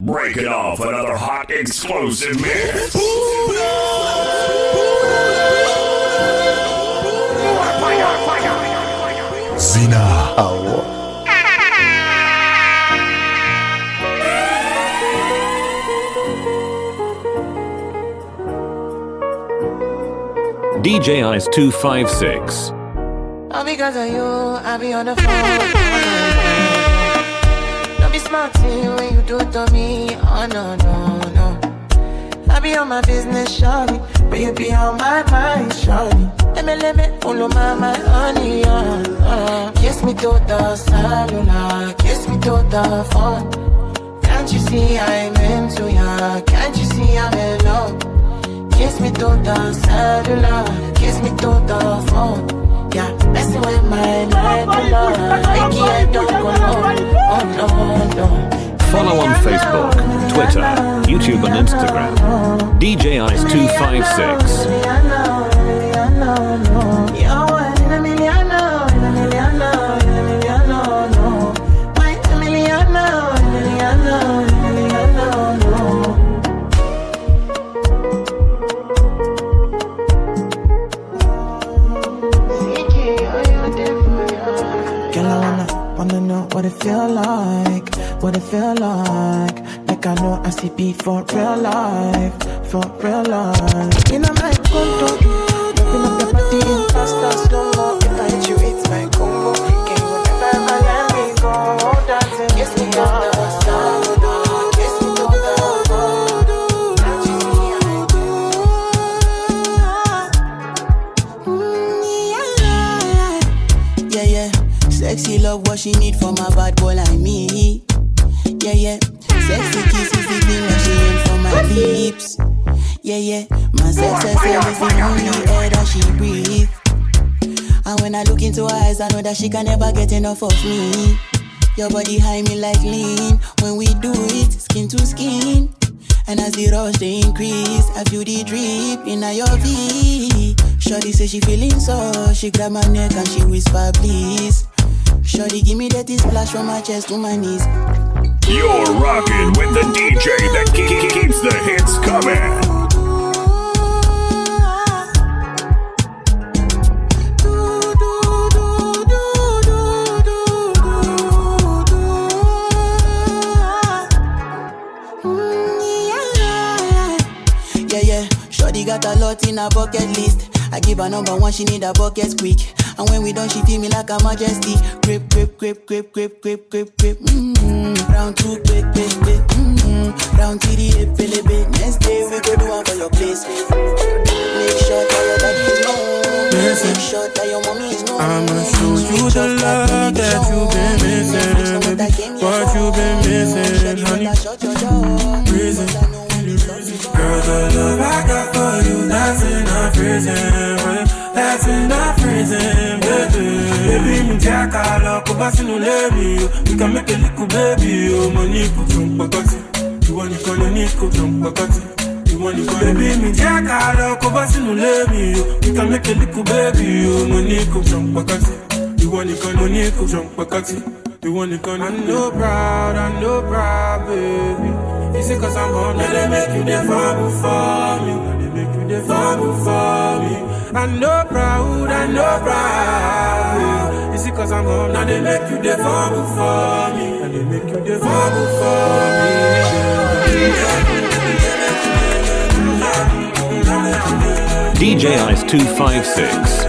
breaking off another hot explosive mix. Zina. DJ Ice 256. All because of you, I be on the phone. Don't be smart when you do it to me. Oh no, no, no. I be on my business, shawty. Baby, on my mind, shawty. Let me follow my honey, kiss me to the cellular, kiss me to the phone. Can't you see I'm into ya? Can't you see I'm in love? Kiss me to the cellular, kiss me to the phone. Yeah, messing with my nebula. Ricky, I don't go low. Oh no, no. Follow on Facebook, Twitter, YouTube and Instagram. DJ Ice 256. Wanna know what it feel like, what it feel like. Like I know I see beat for real life, for real life. In a my condo, open up your body in faster, slow-mo. If I hit you, it's my combo. Can you never let me go? Dancing, kiss me on the side, kiss me on the road. Can't you see I do? Yeah, yeah. Sexy love, what she need from a bad boy like me. Yeah, yeah. Sexy kiss is the thing that she ain't from my lips. Yeah, yeah. My sex herself is the only air that she breathes. And when I look into her eyes, I know that she can never get enough of me. Your body high me like lean. When we do it, skin to skin. And as the rush they increase, I feel the drip in your V. Shorty say she feeling so. She grab my neck and she whisper please. Shorty give me that splash from my chest to my knees. You're rocking with the DJ that keeps the hits coming. Yeah, yeah. Shorty got a lot in her bucket list. I give her number one, she need a bucket quick. And when we done, she feel me like a majesty. Grip, grip, grip, grip, grip, grip, grip, grip. Round two, quick, quick, quick. Round three, bit. Next day we go do one for your place. Make sure that your daddy is known. Make sure that your mommy is known. I'ma show you the love that you've been missing, baby. What you've been missing, honey. Reason. Girl, the love I got for you, that's enough reason. That's enough reason, baby. Baby, me jack all up, go back in the levy. We can make a little baby. Oh, money, put some pockets. You want to call a Nico, some pockets. You want to call baby, me jack all up, go back in the levy. We can make a little baby. Oh, money, put some pockets. You want to call a Nico, some pockets. You want to call I'm no proud, baby. You see, cause I'm home, now they make you the fun for me. Now they make you the fun for me. I'm no proud. You see, cause I'm home, now they make you the fun for me. Now they make you the fun for me. DJ Ice 256.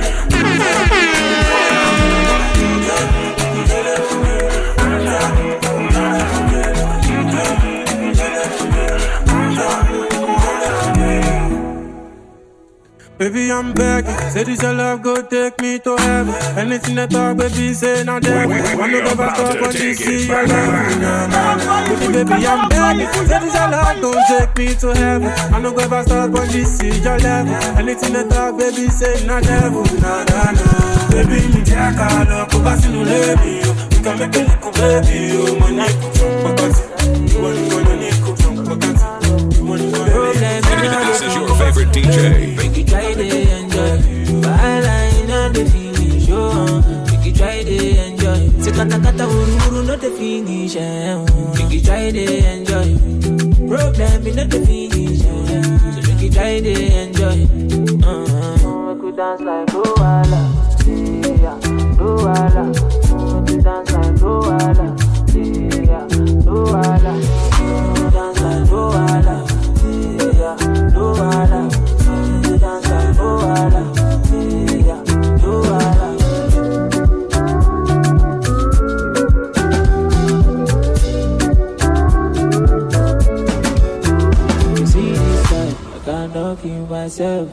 Baby, I'm begging. Say this your love, go take me to heaven. Anything that talk, baby, say not there. Wanna go back up when you see your love. Baby, I'm begging. Say this your love, don't take me to heaven. I no go back up when you see your level. Anything that talk, baby, say not devil. Nah. Baby, me jack all up, go back in the levy. We can make a little baby. Oh, money, put some pockets. You want to go, money, put some pockets. You want to go, This is your favorite DJ. Try to enjoy, while I know the finish. Make you try to enjoy. Say kata uru no the finish. Make you try to enjoy. time, you know the finish. So make you try to enjoy. Make we dance like Luala, yeah, Luala. Make we dance like Luala, yeah, Luala. Dance like Luala, yeah, Luala. Dance like Luala, yeah, Luala. You see this time, I cannot keep myself.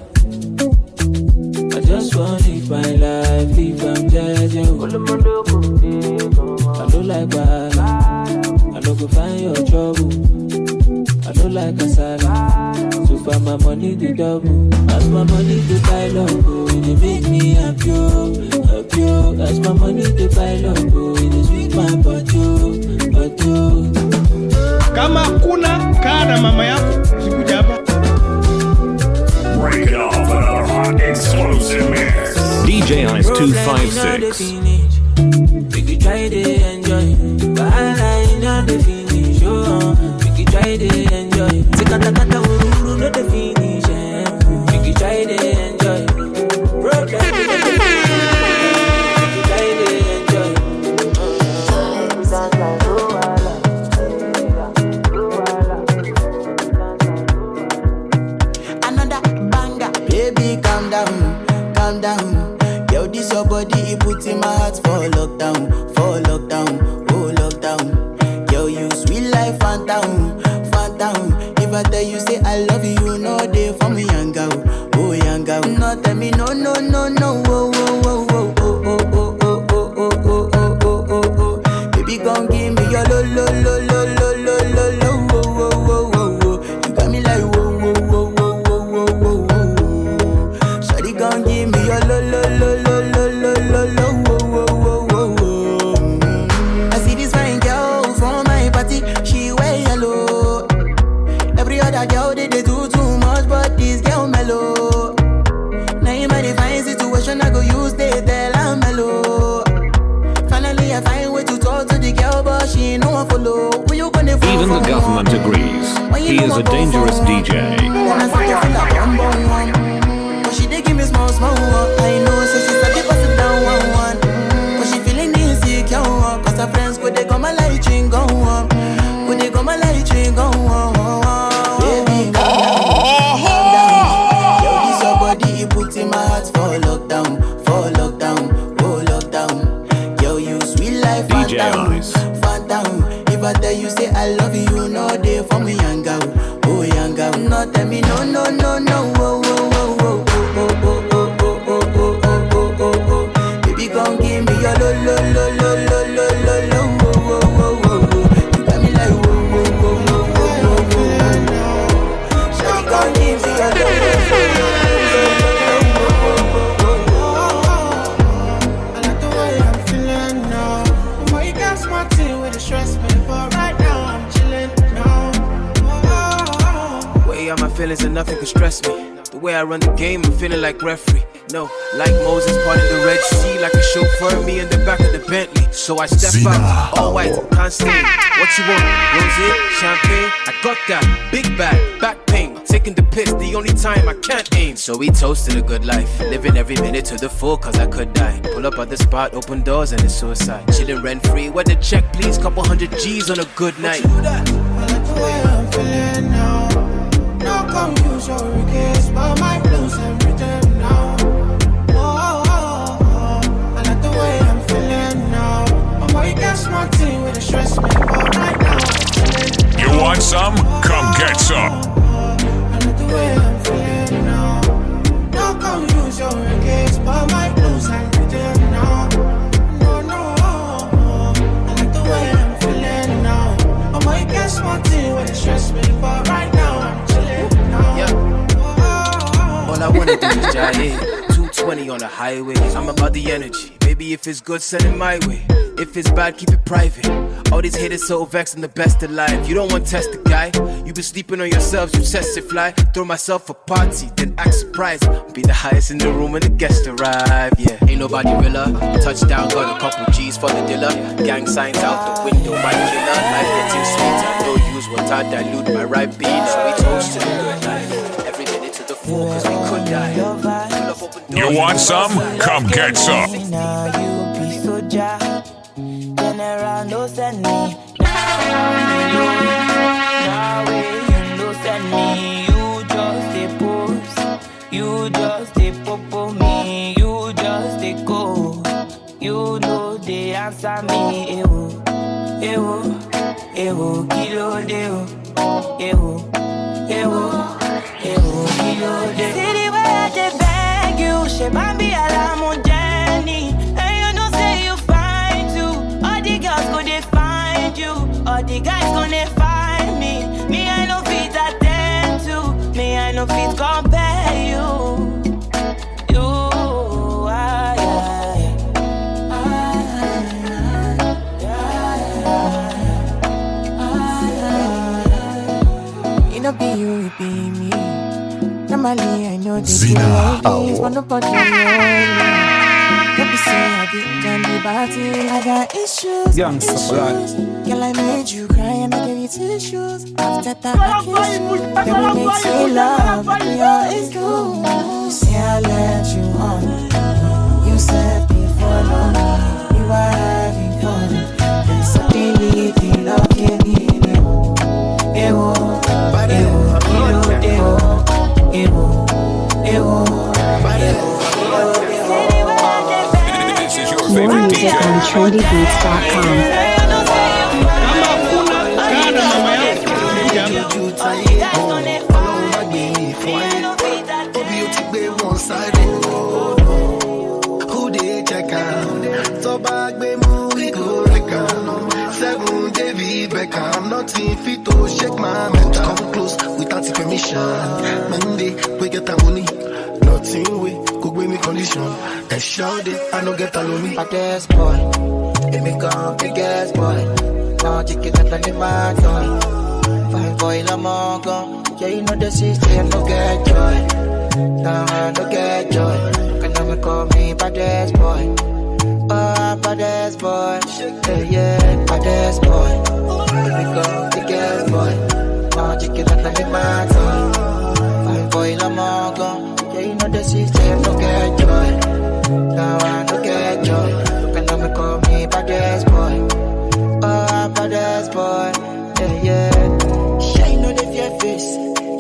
I just want to live my life if I'm judging. I don't like bad. I don't go find your trouble. I don't like asala. So far my money to double. As my money to buy love, it make me happy, happy. As my money to buy love, it sweet my butt. Kama kuna kaa na mama yako sikuja hapa. Break it off another hot explosive mix. DJ Ice 256. Make you try to enjoy. But I not the finish. Make you try to enjoy. Take a tata uru not the finish. Make you try to enjoy. Make you try to enjoy. Dance like Luala, Luala. Another banger. Baby, calm down, calm down. Yo, this your body, it puts in my heart for lockdown, oh lockdown. Yo, you sweet life, phantom, phantom. If I tell you say I love you, no day for me, young girl, oh young girl. No tell me no, no, no, no, oh, oh, oh, oh, oh, oh, oh, oh, oh, oh, oh, oh, oh, oh, oh. Baby, gon' give me your lo, lo, lo, lo, lo, lo, lo, lo, oh, oh, oh, oh, oh. You got me like whoa, whoa, whoa, whoa, whoa, whoa, whoa, whoa. Shawty gon' give me your lo, lo, lo, lo, lo, lo, lo, lo, whoa, whoa, whoa, whoa, whoa. I see this fine girl from my party, she wear yellow. Every other girl they do too much, but this girl mellow. Now in my divine situation, I go use they tell I'm mellow. Finally I find way to talk to the girl, but she ain't no one follow. When you gonna follow? Even the government agrees. He is a dangerous DJ. When I start to feel like one by one, but she dey give me small, small one. I know, so she start to pass it down one, one. But she feeling insecure, cause her friends go they go my light ring go on, go they go my light ring go on. Baby, calm down. Yo, this your body, it puts in my heart for lockdown, oh lockdown. Yo, you sweet life, DJ phantom, Ice. phantom. If I tell you say I love you, no day for me, young girl, oh young girl. No tell me no, no, no, no, oh, oh, oh, oh, oh, oh, oh, oh, oh, oh, oh, oh, oh, oh. Baby, gon' give me your lo, lo, lo, lo, lo, lo, lo, lo, oh, oh, oh, oh, oh. You got me like whoa, whoa, whoa, whoa, whoa, whoa, whoa. Shawty gon' give me your lo, lo, lo, lo, lo, I like the way I'm feeling now. Boy, you got smart thing with the stress me, but right now I'm chilling now. Way out my feelings and nothing can stress me. The way I run the game, I'm feeling like referee. No, like Moses parting the Red Sea, like a chauffeur, me in the back of the Bentley. So I step out, all white, can't stand. What you want? Rosé, champagne? I got that. Big bag, back pain. Taking the piss, the only time I can't aim. So we toasted a good life, living every minute to the full, cause I could die. Pull up at the spot, open doors, and it's suicide. Chilling rent free, where the check, please? Couple $100 G's on a good night. I like the way I'm feeling now. No come use your regrets, but my blues and rhythm now. I like the way I'm feeling now. Boy, you got smart thing with the stress me, but right now I'm chilling. You want some? Come get some. I like the way I'm feeling now. No come use your regrets, but my blues and rhythm now. No, I like the way I'm feeling now. Boy, you got smart thing with the stress me, but right now I'm chilling now. Yeah. All I wanna do is jive. 220 on the highway. I'm about the energy. Baby, if it's good, send it my way. If it's bad, keep it private. All these haters so vexed, I'm the best alive. You don't want to test the guy. You been sleeping on yourselves, you test it fly. Throw myself a party, then act surprised. Be the highest in the room when the guests arrive. Yeah, ain't nobody realer. Touchdown, got a couple G's for the dealer. Gang signs out the window, my killer. Life getting sweet, I know you use water dilute my right bean. So we toast to the good life. Every minute to the full, cause we could die. You want some? Come get some. Now you be so jack. General no send me. Now you no send me. You just a post. You just a popo me. You just a go. You know they answer me. Ewo, ewo, kilo deo. Ewo, kilo deo. See the way I dey beg you, she bambi alamu Jenny. And you know say you find too. All the girls go they find you. All the guys gonna find me. Me I no fit attend to. Me I no fit compare you. Be you, it be me. Normally I know this is but nobody knows. Don't be say I didn't be party. I got issues. Girl, I made you cry and I gave you tissues. After that I kiss you. Then we make sweet love, but we always do. Say I let you on. You said before long we were having fun. Then suddenly the love came in. More music on trendybeats.com. Who they check out? So back we move, we go record. 7 David Beckham. I'm not in fit to shake my mental. Come close without permission. Monday, we get our money. Nothing we could win the condition. And shout it, I don't get alone me. Baddest boy, let me go, biggest boy. Now you get that in my toy. Fine boy, I'm all gone. Yeah, you know the system, no get joy. Now I no get joy. Can never call me baddest boy. Oh, baddest boy. Yeah, baddest boy. Let me go, biggest boy. Now you get that in my toy. Fine boy, I'm all gone. Yeah, you know the system, no get joy. Now I no get joy. You can never call me baddest boy. Oh, baddest boy. Yeah. Sure you know the fear face.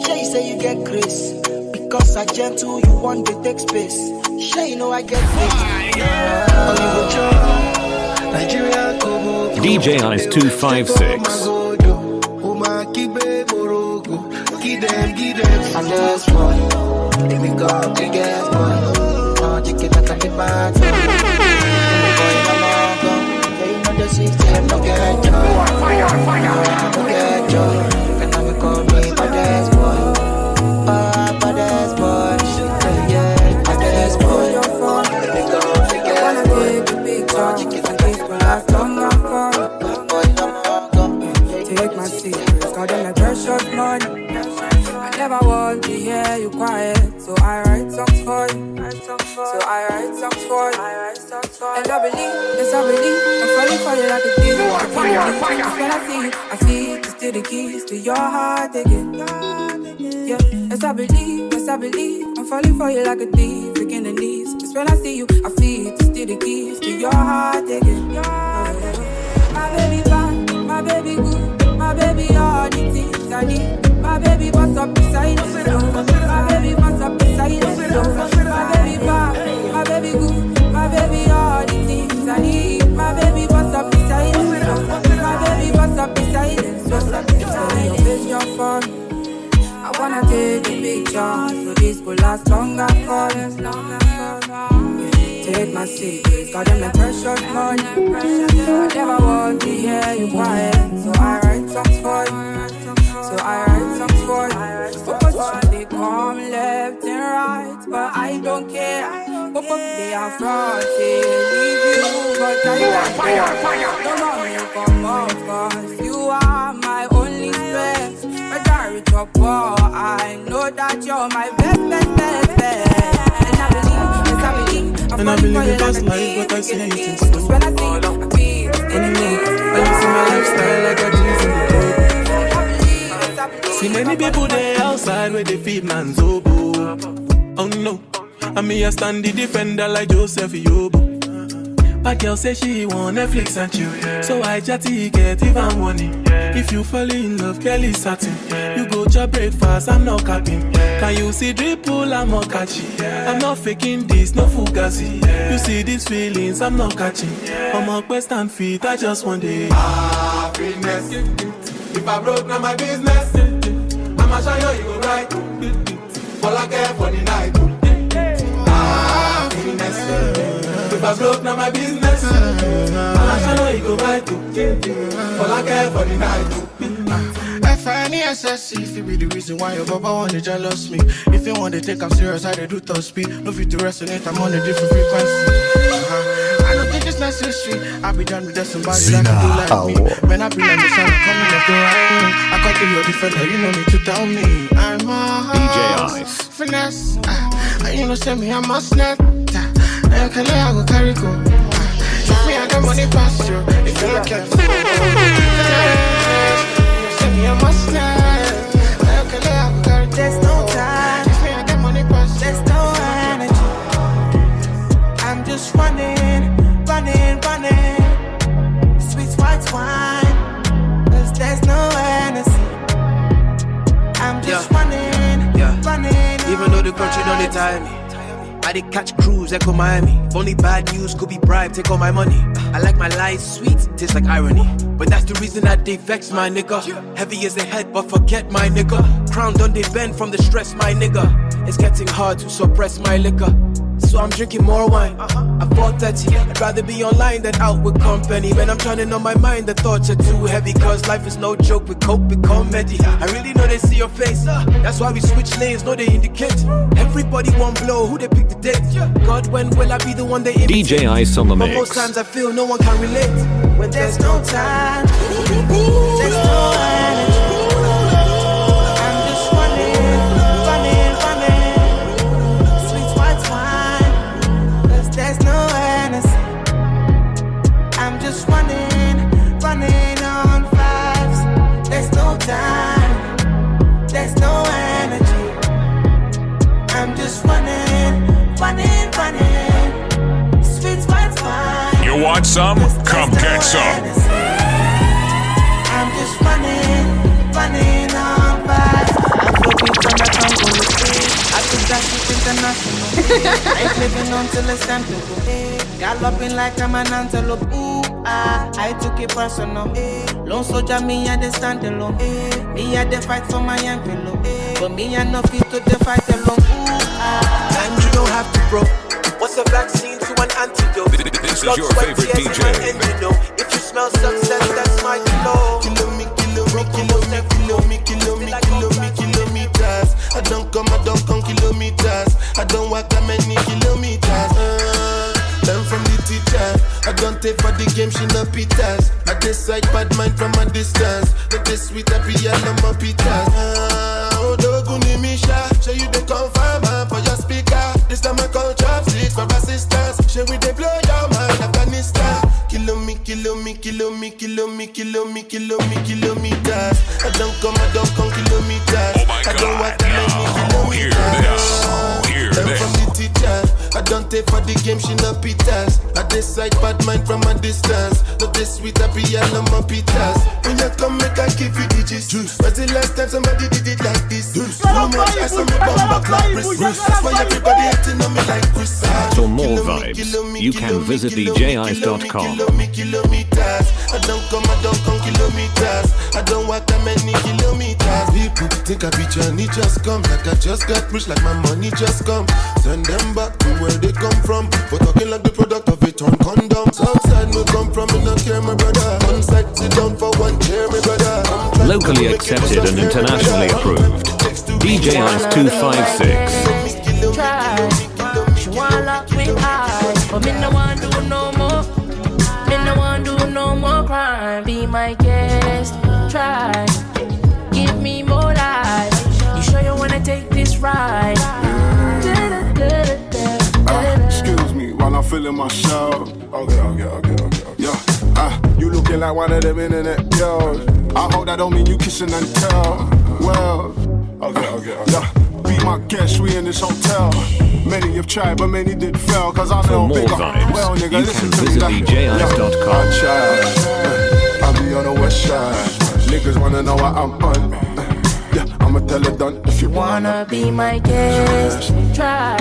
Sure you say you get grace. Because I gentle, you want to take space. Sure you know I get faith. DJ Ice 256. Baddest boy. Let me go, biggest boy. Now you get that in my toy. Boy, I'm all gone. Yeah, you know the system, no get joy. No get joy. You can never call me baddest boy. Oh, baddest boy. Yeah, baddest boy. Let me go, biggest boy. Now you get that in my toy. Boy, I'm all gone. Take my secrets, cause them like precious money. I never want to hear you quiet, so I write songs for you. And I believe, yes I believe, I'm falling for you like a thief. When I see you, I feel to steal the keys to your heart again. Yeah, yes I believe, I'm falling for you like a thief, breaking the knees. Just when I see you, I feel to steal the keys to your heart again. My baby bad, my baby good, my baby all the things I need. My baby what's up beside me, my baby what's up beside me, my baby bad, my baby good, my baby all the things I need. My baby what's up beside me, my baby what's up beside me, what's up beside me. Your face your phone, I wanna take a picture so this will last longer for us. Take my secrets, got them like precious money. I never want to hear you quiet, so I write songs for you. Opposition, they come left and right, but I don't care. They are fraud, they leave you, but I don't care. Don't want me to come up, cause you are my only stress. But I reach up, I know that you're my best. And I believe it does life, but I see it in photos. When I see you, I feel. When you see my lifestyle, I got Jesus in the road. See many people there outside where they feed man's oboe. Oh no, I mean I stand the defender like Joseph Yobo. But girl say she want Netflix and chill, so I chatty get even money. If you fall in love, Kelly satin. You go to breakfast, I'm not capping. Can you see dripple, I'm not catching. I'm not faking this, no fugazi. You see these feelings, I'm not catching. I'm on quest and feet, I just want it. Happiness. If I broke, now my business. I'ma show you go right. All I care for the night. Happiness. If I broke, now my business. I'ma show you go right. All I care for the night. F-I-N-E-S-S-E, if it be the reason why your baba wanna jealous me. If you want to take I'm serious, I do top speed. No fit to resonate, I'm on a different frequency. I don't think it's necessary. I be done with that somebody that can do like me. When I be like the sun, I'm coming up the right. I can't be your defender, you know me to tell me. I'm a DJ Ice. Finesse, you know send me, I'm a snap. I can let I go carry go. If me I got money past you, if you don't care. There's no time. There's no energy. I'm just running. Sweet white wine. There's no energy. I'm just running. Even though the country don't tie me, I did catch cruise, echo Miami. If only bad news could be bribed, take all my money. I like my lies sweet, tastes like irony. But that's the reason that they vex my nigga. Heavy as the head, but forget my nigga. Crown done they bend from the stress, my nigga. It's getting hard to suppress my liquor, so I'm drinking more wine. I fought 30, I'd rather be online than out with company. When I'm trying on my mind, the thoughts are too heavy. Cause life is no joke, we cope with comedy. I really know they see your face, that's why we switch lanes, no they indicate. Everybody want blow, who they pick the date. God, when will I be the one they imitate? DJ Ice on the But mix. most times I feel no one can relate. When There's no time. There's no energy. I'm just running. Sweet white wine. There's no energy. I'm just running on vibes. There's no time. There's no energy. I'm just running. Sweet white wine. You want some? Come get some. I'm just running on vibes. I'm floating from the Congo street. I think that's it international. I ain't living until it's time to go. Galloping like I'm an antelope. Ooh, I took it personal. Lone soldier, me I dey stand alone. Me I dey fight for my envelope. But me I no fit to dey fight alone. and you don't have to bro. What's a vaccine to an antidote? This is your favorite DJ. If you smell success, that's my kilo. Kilometers. I don't come kilometers. I don't walk that many kilometers. Learn from the teacher. I don't take for the game, she no pitas. I decide bad mind from a distance. But this sweet happy yellow my pitas. Oh, Doguni Misha, show you the confirm for your speaker. This time I call chopsticks for assistance. Show we they blow your mind, Afghanistan. Kilometers. I don't come kilometers. I don't walk that many kilometers. Learn from the teacher. I don't take for the game, she no pitas. I decide bad mind from a distance. Not this sweet happy yellow my pitas. When you come make I give you digits. When's the last time somebody did it like this? Too much ice on me bum back like Chris. That's why everybody hating on me like Chris. For more vibes, you can visit djice.com. Kilometers. I don't come kilometers. I don't walk that many kilometers. People think I be Johnny just come. Like I just got rich, like my money just come. Send them back to where they come from. For talking like the product of a torn condom. Outside no come from, me not care my brother. One side sit down for one chair, my brother. Locally accepted and internationally approved. DJ Ice 256. Try. She wanna lock me eyes, but me no want do no more. Me no want do no more crime. Be my guest. Try. Give me more life. You sure you wanna take this ride? Excuse me while I'm filling my shower. Okay. Yeah. You looking like one of them internet girls. I hope that don't mean you kissing and tell. Well, okay. Yeah, be my guest, we in this hotel. Many have tried, but many did fail. Cause I'm For more bigger. vibes, Well, nigga, you listen can to visit me. DJIce.com. I tried. I be on the west side. Niggas wanna know what I'm on. Yeah, I'ma tell it done if you Wanna be my guest, try.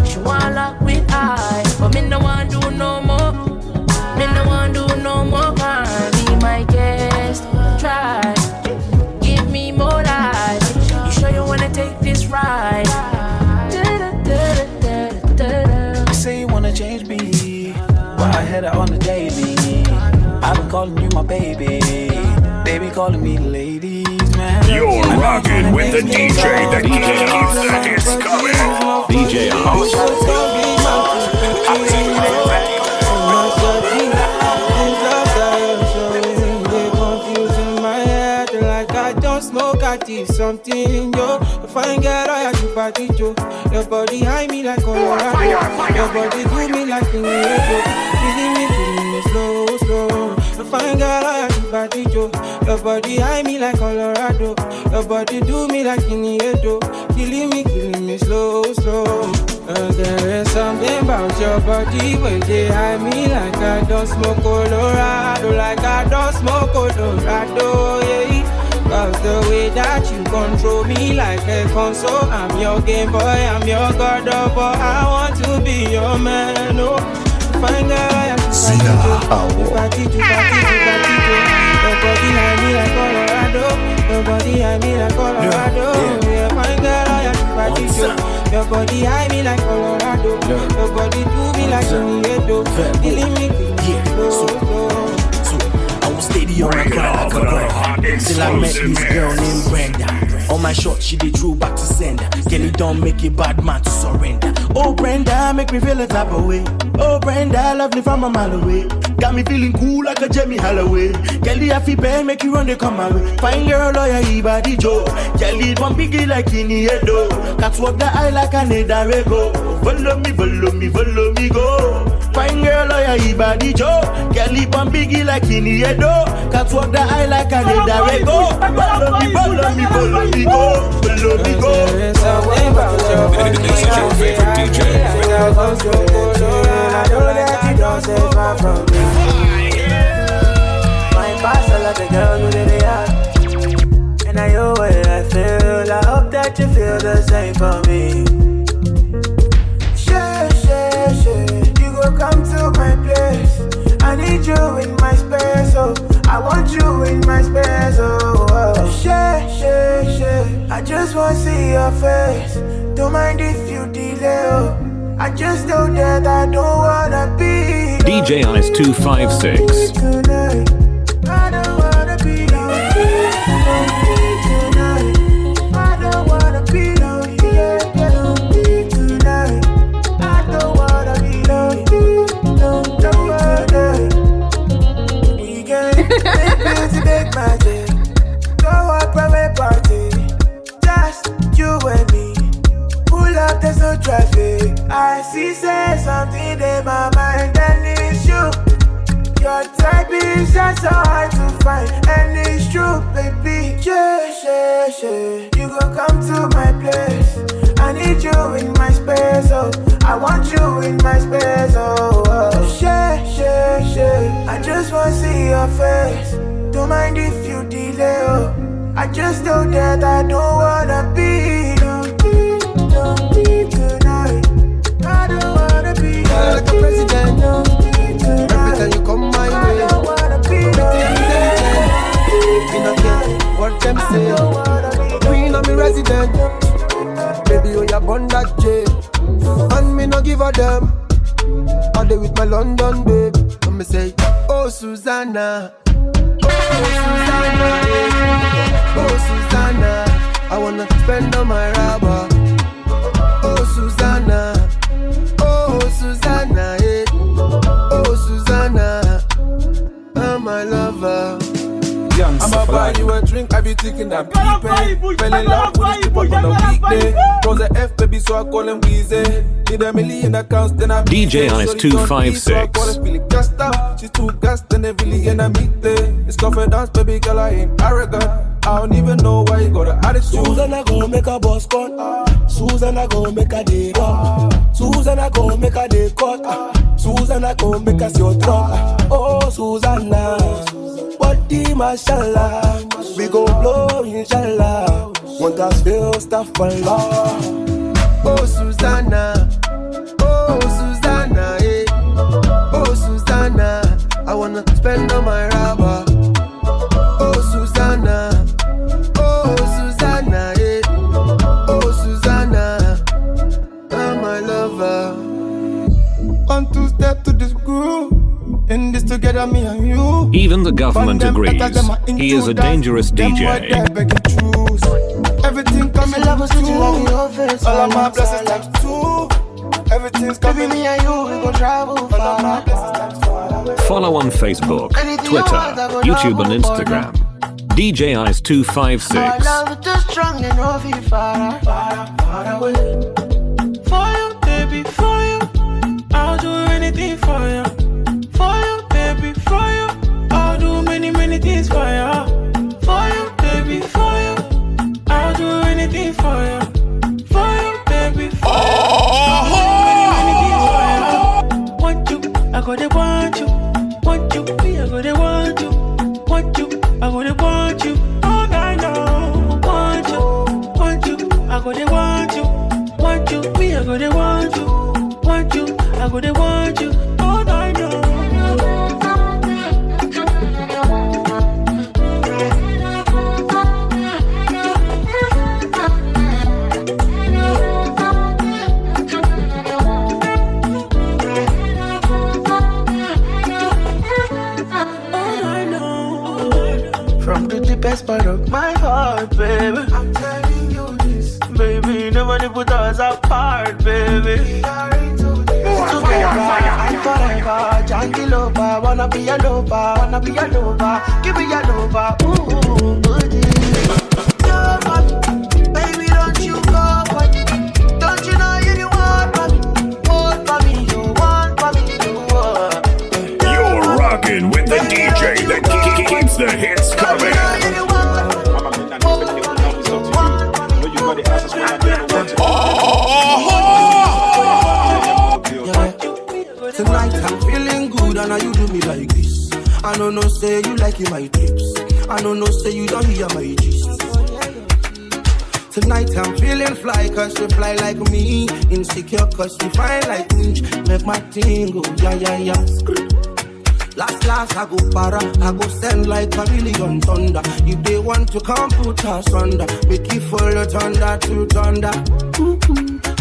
She wanna lock with I, but me no want do no more. Me no want do no more crime. Be my guest, try. Give me more life. You sure you wanna take this ride? You say you wanna change me, but I had it on the daily. I've been calling you my baby, baby calling me ladies, man. You're rocking with the DJ that keeps the hits coming. DJ Smoke, I did something, yo. A fine girl, I had to party, Joe. Your body high me like Colorado. Your body do me like in the feeling me slow. A fine girl, I had to party, Joe. Your body high me like Colorado. Your body do me like in the killing me slow. There is something about your body when they high me like I don't smoke Colorado, like I don't smoke Colorado, yeah. Cause the way that you control me like a console, I'm your Game Boy, I'm your God of War. I want to be your man, oh. Fine girl, I have to party. Your body high me like Colorado. Your body high me like Colorado. Yeah, fine girl, I have to party. Your body high me like Colorado. Your body do me like Sonieto. Killing me, slow. I was steady on my grind like a brand. Till I met this girl named Brenda. On my shot, she did true back to sender. Kelly don't make a bad man to surrender. Oh Brenda, make me feel a type of way. Oh Brenda, love me from a mile away. Got me feeling cool like a Jamie Holloway. Kelly, I feel bad, make you run, they come my way. Fine girl, lawyer, he body Joe. Kelly, one biggie like in the head, though. Can't walk the eye like a Nedarego. Follow me, go. Fine girl, lawyer, he body Joe. Kelly, one biggie like in the head, though. Can't walk the eye like a Nedarego. Follow me, go. Follow me, go. There's something about your body. This is your favorite DJ. I know that you don't stay far from me. My past, I love the girl who did it. And I know what I feel. I hope that you feel the same for me. Share. You go come to my place. I need you in my space, oh. I want you in my space, oh. Share. I just wanna see your face. Don't mind if you delay, oh. I just know that I don't wanna be DJ Ice 256. tonight. I don't wanna be lonely tonight. I don't wanna be lonely tonight. I don't wanna be lonely tonight. We can make music, make magic. Go on private party. Just you and me. Pull up, there's no traffic. I see, say something in my mind, and it's you. Your type is just so hard to find, and it's true, baby. Yeah. You gon' come to my place. I need you in my space, oh. I want you in my space, oh. Share. I just wanna see your face. Don't mind if you delay, oh. I just know that I don't wanna be lonely tonight. I don't wanna be like a president. Every time you come my way, I don't wanna be you don't care what them say. Queen of me resident. Baby, you ya born that J. And me no give a damn. I dey with my London babe. And me say, oh Susanna. Oh Susanna, I wanna spend on my rubber. Oh Susanna, yeah. Oh Susanna, I'm my lover. I'm a body you a drink, I be thinking that people fell in love with this people on a weekday. Was a F baby, so I call him Weezy. Need a million accounts, then I DJ Ice 256. She's too gassed, then they really in a meet day. It's confidence, baby girl, I ain't arrogant. I don't even know why you got an attitude. Susan, I go make a boss cut. Susan, I go make a day up. Susan, I go make a day cut. Susan, I go make a short truck. Oh, Susanna, what the mashallah. We go blow, inshallah. Want us feel stuff for love. Oh, Susanna. Oh, Susanna, eh. Oh, Susanna. I wanna spend on my rubber. Oh, Susanna. Oh, Susanna, eh. Oh, Susanna. I'm my lover. 1, 2 step to this groove. In this together, me and you. Even the government agrees. He is a dangerous DJ. Everything coming levels to you. All of my blessings times 2. Everything's coming me and you. We gon' travel far. Follow on Facebook, Twitter, YouTube and Instagram. DJ Ice 256. My love is too strong and no feel far, far, far away. For you, baby, for you, I'll do anything for you. For you, baby, for you, I'll do many, many things for you. For you, baby, for you, I'll do anything for you. For you, baby, for you, I'll do many, many things for you. Want you, I gotta want you. Want you, me, I gotta want you. Want you, I gotta want you. All night long. Want you, I gotta want you. Want you, me, I gotta want you. Want you, I gotta want you. All night long. From the deepest part of my heart, baby, I'm telling you this. Baby, nobody put us apart, baby. We are into this. Together and forever. Junkie lover, wanna be a lover, wanna be a lover. Give me a lover, ooh, goodie. Baby, don't you go for me. Don't you know you want for me? Want for me, you want for me, you want. You're rocking with the DJ that keeps the hits coming. Tonight I'm feeling good and now you do me like this. I don't know say you like in my trips. I don't know say you don't hear my gist. Tonight I'm feeling fly cause you fly like me. Insecure cause you fine like me. Make my thing go yeah. Last I go para, I go send like a million thunder. If they want to come put us under, make it follow thunder to thunder.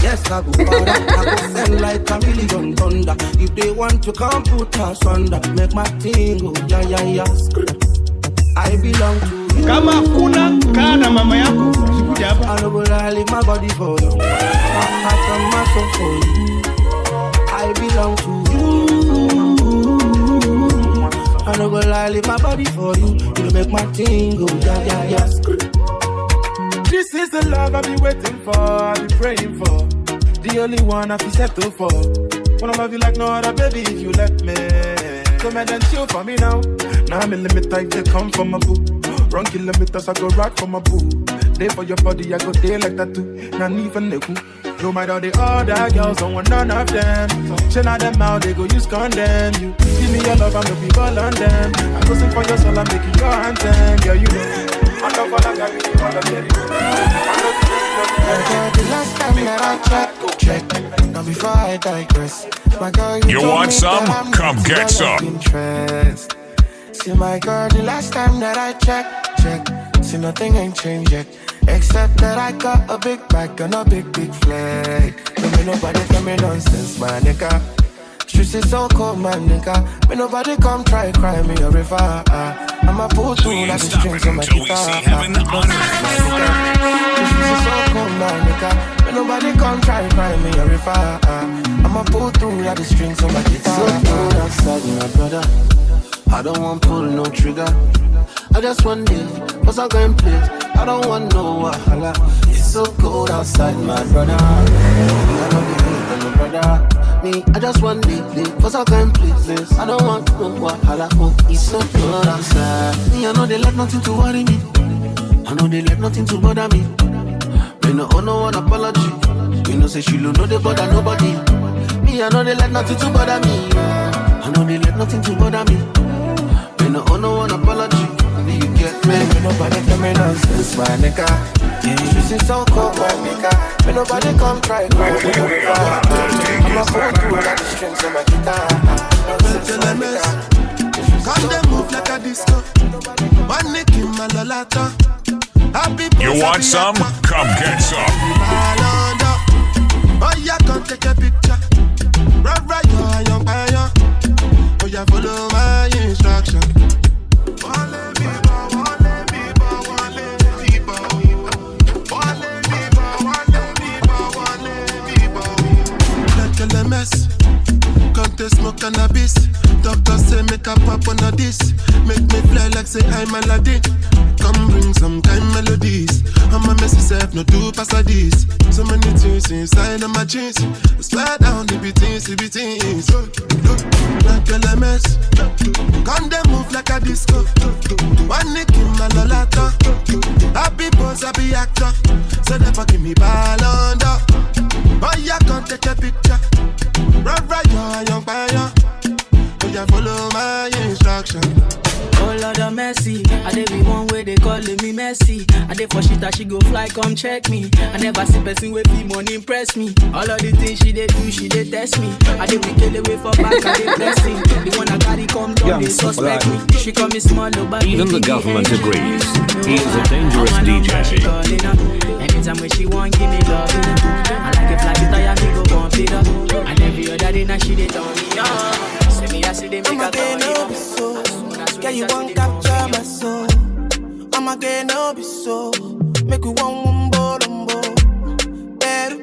Yes, I go para, I go send like a million thunder. If they want to come put us under, make my thing go yeah. I belong to you. Kama kuna kana mama yako sikuja hapa. I no go leave my body for you. My heart and my soul for you. I belong to you. I no go lie, leave my body for you. You make my thing go yeah. This is the love I've been waiting for, I've been praying for. The only one I've been settled for. Wanna love you like no other, baby, if you let me. So man, then chill for me now. Now I'm in limit, I they come from my boo. Run kilometers, I go right for my boo. Day for your body, I go day like that too. Not even the cool. No matter the other girls, don't want none of them. Shell out them out, they go use condemn you. Give me your love, I'm the people on them. I go sing for your soul, I'm making your anthem. Yeah, you know. I love all I got, you all I get. The last time that I check. Now before I digress, my girl, You want some? Come get some. Interest. See my girl, the last time that I check. See nothing ain't changed yet. Except that I got a big bag and a big flag. Don't make nobody tell me nonsense, my nigga. Streets is so cold, my nigga. May nobody come try cry me a river. I'ma pull through like the strings on my guitar. Streets is so cold, my nigga. May nobody come try cry me a river. I'ma pull through like the strings on my guitar. So cold outside, my brother. I don't want pull no trigger. I just want it for some kind place. I don't want no wahala. It's so cold outside, my brother. I don't need no brother. Me, I just want it for some kind places. I don't want no wahala. Oh, it's so cold outside. Me, I know they let nothing to worry me. I know they let nothing to bother me. Me no owe no one apology. You know say she don't know they bother nobody. Me, I know they let nothing to bother me. I know they let nothing to bother me. Me no owe no one apology. You get me? Me nobody tell me nonsense, my nigga. You see so cold, my nigga. Me nobody come try to I'm a fool to all the strings on my guitar. Come they move like a disco. One nick in my lolata. You want some? Come get some. Oh yeah, come take a picture. Right, you're young fire. Oh yeah, follow my instruction. LMS, come to smoke cannabis. Doctor say make a pop on a this. Make me fly like say I'm Aladdin. Come bring some kind melodies. I'm a messy self, no do pass a this. So many things inside of my jeans. Slide down the BTs. Like LMS, come they move like a disco. One nick in my lolata. Happy boss, happy actor. So they fucking me ball under. Oh yeah, come take a picture. Right, you're a young fire. Oh yeah, follow my instruction. Oh Lord of mercy, I dey be one way they calling me messy. I dey for shit that she go fly, come check me. I never see person with be money impress me. All of the things she dey do, she dey test me. I dey wicked away for back, I dey blessing. The one I carry come down, they suspect me. She call me small, but even the government agrees. He is a dangerous DJ. Anytime when she want, give me love. I like it flat, tire me go bump it up. And every other day now she dey turn me on. Say me I see they make a turn me on. Yeah, you won't capture my soul. I'm again, no be so. Make you one bombo. Better,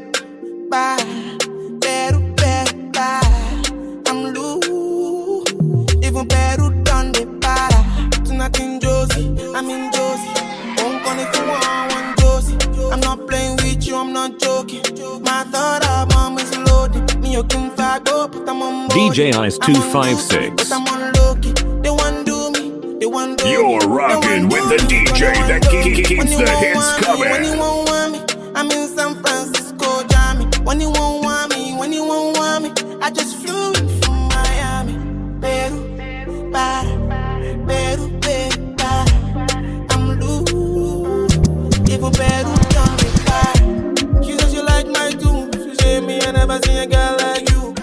bye. I'm loose. Even better done the para. Tonight in Josie, I'm in Josie. Won't call if you want Josie. I'm not playing with you, I'm not joking. My thought of mom is loaded. Me, you can fag up, but I'm on DJ Ice 256. But I'm on low-key. They want do. You're rocking with the DJ that keeps the hits coming. When you won't want me, I'm in San Francisco, Jammy. When you won't want me, I just flew in from Miami. Peru, para. I'm loose. Even Peru done me para. She says you like my tunes. She said me, I never seen a girl like you.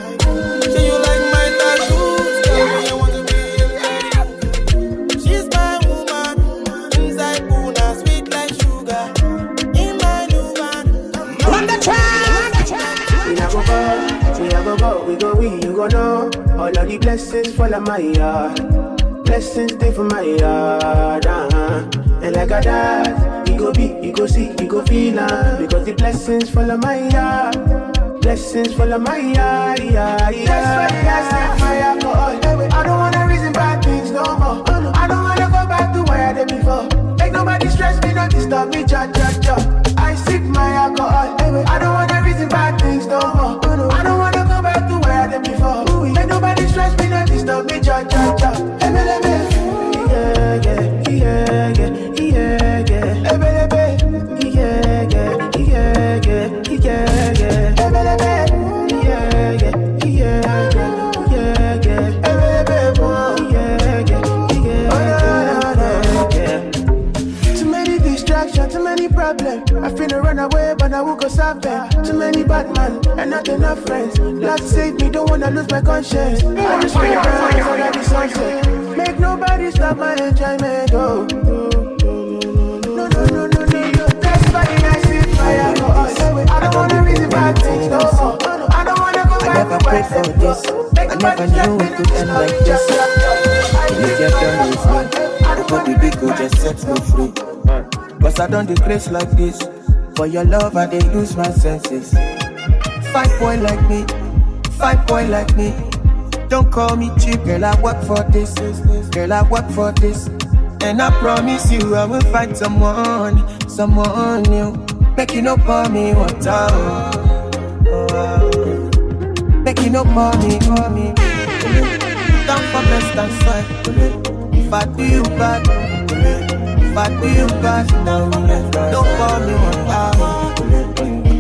Say you like my tattoos. Tell me you want to be. We you gon' know all of the blessings fall on my yard. Blessings stay for my yard, And like I died, you go be, you go see, you go feel because the blessings fall on my yard. Blessings fall on my yard, That's why I set my alcohol. I don't wanna reason bad things no more. I don't wanna go back to where I did before. Make nobody stress me, not disturb me, cha. I sip my alcohol. I don't wanna reason bad things no more. I don't wanna go back to where I did before. Make nobody stress me, not disturb me, cha. Too many problems. I finna run away, but I won't go solve them. Too many bad men and not enough friends. Lord save me, don't wanna lose my conscience. I just wanna rise under the sunset. Make nobody stop my enjoyment. Oh. No. That's why I sit fire for us. I don't wanna reason bad things no more. I don't wanna go back. I never prayed for this. I never knew it could end like this. If you're done with me, the body big go just set me free. Cause I don't decrease like this. For your love I dey lose my senses. 5 boy like me. Don't call me cheap, girl I work for this. And I promise you I will find someone new. Make you no pour me water. Make you no pour me. Down for best and sweat. If I do you bad, no, don't pour me water.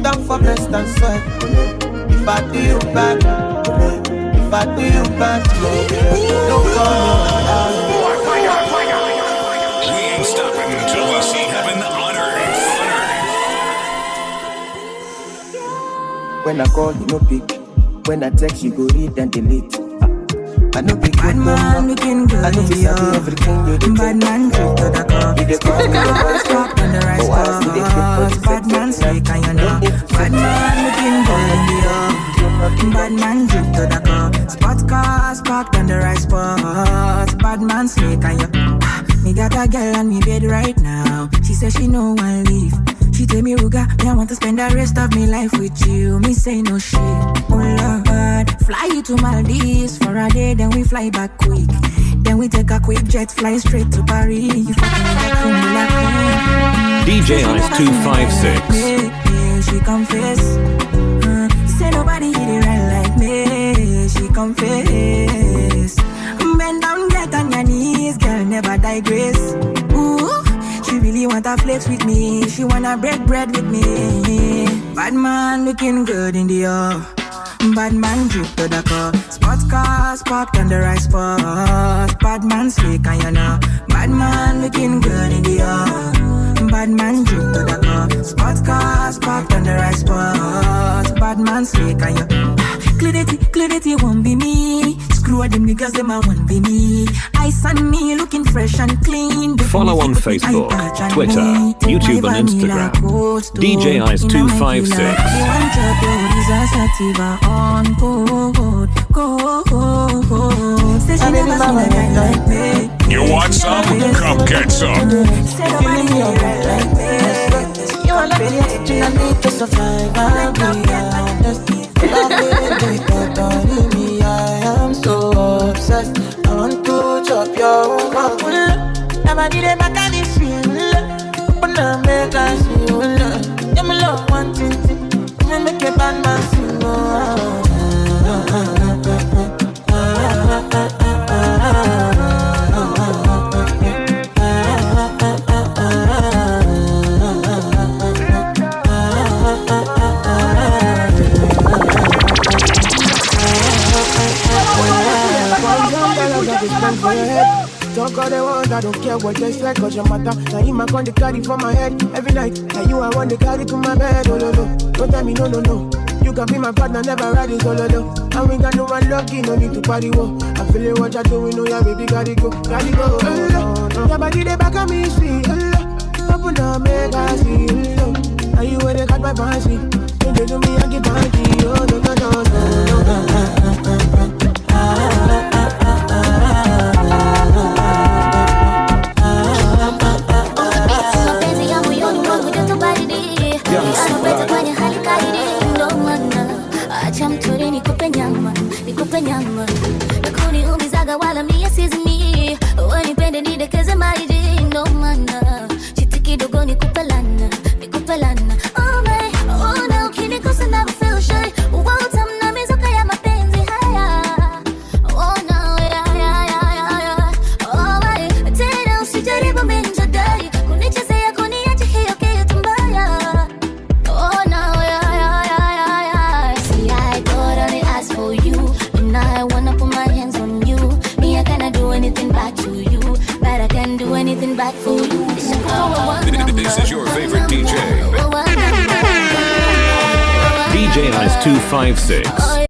Down for best and sweat. If I do you bad, don't pour me water. We ain't stopping until we see heaven on earth. When I call, you no pick. When I text, you go read and delete. I know big good man looking good. I know you sabi everything you do. Bad man drip to the cup. You dey call me Spark stop on the right spot. Bad man slick and you know. Bad man looking good in the up. Bad man drip to the cup. Spot cars parked on the right spot. Bad man slick and you. Me got a girl on me bed right now. She says she no one leave. She tell me, Ruga, I want to spend the rest of my life with you. Me say no shit. Oh Lord, fly you to Maldives for a day, then we fly back quick. Then we take a quick jet, fly straight to Paris. You fucking with that cream, you like me. DJ Ice 256. She confess. Say nobody hit it right like me. She confess. Bend down, get on your knees, girl, never digress. Ooh. She really wanna flex with me. She wanna break bread with me. Bad man looking good in the air. Bad man drip to the car. Sports cars parked on the right spot. Bad man slick and you know. Bad man looking good in the air. Bad man drip to the car. Sports cars parked on the right spot. Bad man slick and you. Clarity won't be me. Screw them niggas, them I won't be me. Ice on me, looking fresh and clean. Follow on Facebook, Twitter, YouTube and Instagram. DJ Ice 256. You want some? Come get some. You are like the oxygen I need to survive. I'll be honest. Love me, don't me. I am so obsessed. I want to chop your own. Never did it back at this feel. But now make us feel. Yeah, my love one thing. You make a bad man sing. Talk all they want, I don't care what they say, cause your matter. Now you my gun, they carry for my head every night. Now you I want to carry to my bed, oh no no. Don't tell me no no no. You can be my partner, never ride it solo no. And we got no one lucky, no need to party wo. I feel it what you're doing, oh yeah baby, gotta go. Your body they back on me, see. Open up, make I see. Now you where they got my fancy. When they do me, I get party, oh no no no no. Nikupe nyama nakuniumizaga wala mie sizimi wanipende nidekeze maji ndo maana chiti kidogo nikupe lana oh my oh na ukinikosa never feel shy utamna mizuka ya mapenzi haya oh no yeah oh my tena usijaribu minjadai kunichezea kuniacha hiyo kitu mbaya oh no yeah see I got on the ask for you. I wanna put my hands on you. Me, I cannot do anything back to you, but I can do anything back for you. This is your favorite DJ. DJ Ice 256.